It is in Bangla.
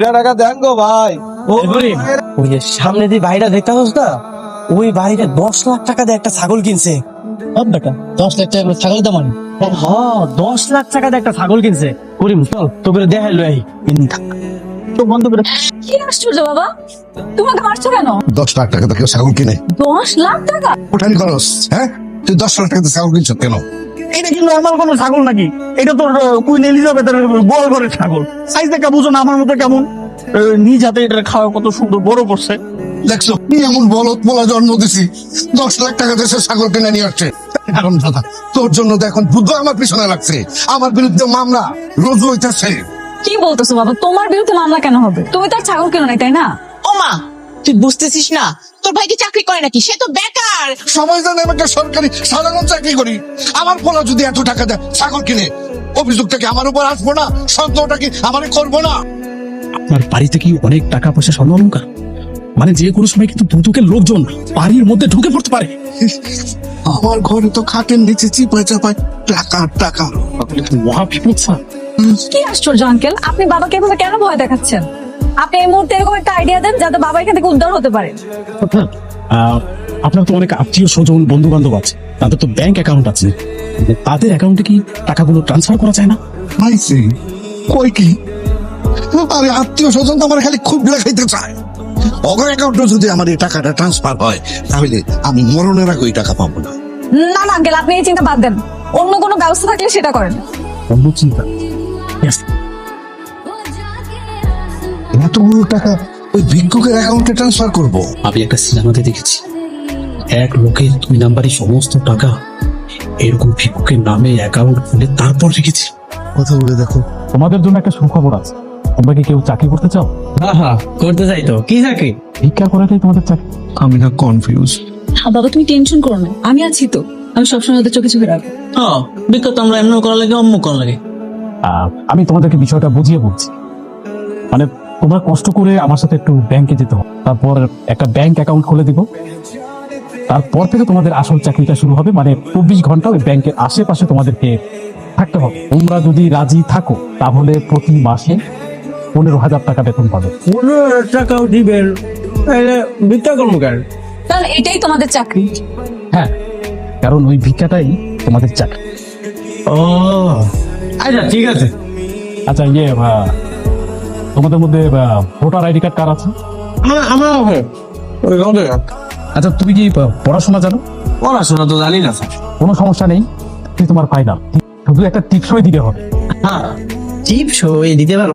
টাকা দেন গো ভাই। ওই যে সামনে যে বাড়িটা দেখতে পাচ্ছ না, ওই বাড়িটা 10 লাখ টাকা দিয়ে একটা ছাগল কিনছে। বেটা 10 লাখ টাকা ছাগল দাম? হ্যাঁ 10 লাখ টাকা দিয়ে একটা ছাগল কিনছে। করিম চল তোকে দেখাই লই তো বন্ধ করে। কি আশ্চর্য বাবা, তোমাকে মারছো কেন? 10 লাখ টাকা কেউ ছাগল কিনে? 10 লাখ টাকা? ওঠানি খরচ। হ্যাঁ, তুই 10 লাখ টাকা ছাগল কিনছ কেন? এটা কি নর্মাল কোনো ছাগল নাকি? এটা তো কুইন এলিজাবেথের বড় ঘরের ছাগল। সাইজ দেখা বুঝো না আমার মতো কেমন? নিজ হাতে এটা খাওয়া কত সুন্দর বড় করছে। দেখছো কি এমন বলদ বলা জন্ম দিছি, 10 লাখ টাকা দেশে ছাগল কিনে নিয়ে আসছে। এখন দাদা তোর জন্য তো এখন বুদ্ধ আমার পিছনে লাগছে, আমার বিরুদ্ধে মামলা রোজ হইতেছে। কি বলতেছো বাবা, তোমার বিরুদ্ধে মামলা কেন হবে? তুমি তো আর ছাগল কেন নাই, তাই না? ও মা, তুই বুঝতেছিস না তোর ভাই কি চাকরি করে নাকি? সে তো বেকার। সবাই জানে আমি একটা সরকারি সাধারণ চাকরি করি। আমার পোলা যদি এত টাকা দেয় ছাগল কিনে, অভিযোগটা কি আমার উপর আসবো না? সন্দেহটা কি আমারে করবো না? আপনার বাড়িতে কি অনেক টাকা পয়সা স্বর্ণ অলংকার? মানে যে কোনো সময় কিন্তু দুদকের লোকজন বাড়ির মধ্যে ঢুকে পড়তে পারে। আমার ঘরে তো খাটের নিচে চিপায় চাপায় টাকা টাকা। মহা বিপদ স্যার। কি আশ্চর্য আঙ্কেল, আপনি বাবাকে এভাবে কেন ভয় দেখাচ্ছেন? আপনি এই মুহূর্তে এরকম একটা আইডিয়া দেন যাতে বাবা এখান থেকে উদ্ধার হতে পারে। আপনার তো অনেক আত্মীয় স্বজন বন্ধু বান্ধব আছে, তাদের তো ব্যাংক অ্যাকাউন্ট আছে, তাদের অ্যাকাউন্টে কি টাকাগুলো ট্রান্সফার করা যায় না? পাইছি কই কি? আরে আত্মীয় স্বজন তো আমার খালি খুব লেখাইতে চায়। অগর অ্যাকাউন্টে যদি আমার এই টাকাটা ট্রান্সফার হয় তাহলে আমি মরণের আগে ওই টাকা পাবো না। না না আঙ্কেল, আপনি এই চিন্তা বাদ দেন, অন্য কোনো ব্যবস্থা থাকলে সেটা করেন। অন্য চিন্তা? Yes. এতগুলো টাকা ওই ভিক্ষুকের অ্যাকাউন্টে ট্রান্সফার করব? আমি একটা সিনেমাতে দেখেছি, এক লোকের 2 নাম্বারই সমস্ত টাকা এরকম ভিক্ষুকের নামে অ্যাকাউন্ট খুলে তারপর রেখেছি। কথা বলে দেখো। তোমাদের জন্য একটা সুখবর আছে, তোমরা কি কেউ চাকরি করতে চাও? হ্যাঁ হ্যাঁ করতে চাই তো। কি চাকরি? ভিক্ষা করাটাই তোমাদের চাকরি। আমি না কনফিউজ। বাবা তুমি টেনশন করো না, আমি আছি তো, আমি সবসময় ওদের চোখে চোখে রাখবো। হ্যাঁ বিকট আমরা এমন করা লাগে অম্ম করা লাগে। আমি তোমাদেরকে বিষয়টা বুঝিয়ে বলছি। মানে তোমরা কষ্ট করে আমার সাথে একটু ব্যাংকে যেতে হবে, তারপর একটা ব্যাংক অ্যাকাউন্ট খুলে দিব, তারপর থেকে তোমাদের আসল চাকরিটা শুরু হবে। মানে 24 ঘন্টা ওই ব্যাংকের আশেপাশে তোমাদেরকে থাকতে হবে। তোমরা যদি রাজি থাকো তাহলে প্রতি মাসে 15,000 টাকা বেতন পাবে। 15 টাকাও দিবেন? ভিক্ষা করবো কেন? কারণ এটাই তোমাদের চাকরি। হ্যাঁ, কারণ ওই ভিক্ষাটাই তোমাদের চাকরি। ও আচ্ছা ঠিক আছে। আচ্ছা তোমাদের মধ্যে ভোটার আইডি কার্ড কার আছে? আমার আচ্ছা তুমি কি পড়াশোনা জানো? পড়াশোনা তো জানি না স্যার। কোনো সমস্যা নেই, তুই তোমার ফাইনাল, শুধু একটা টিপসই দিতে হবে। হ্যাঁ টিপস দিতে পারো?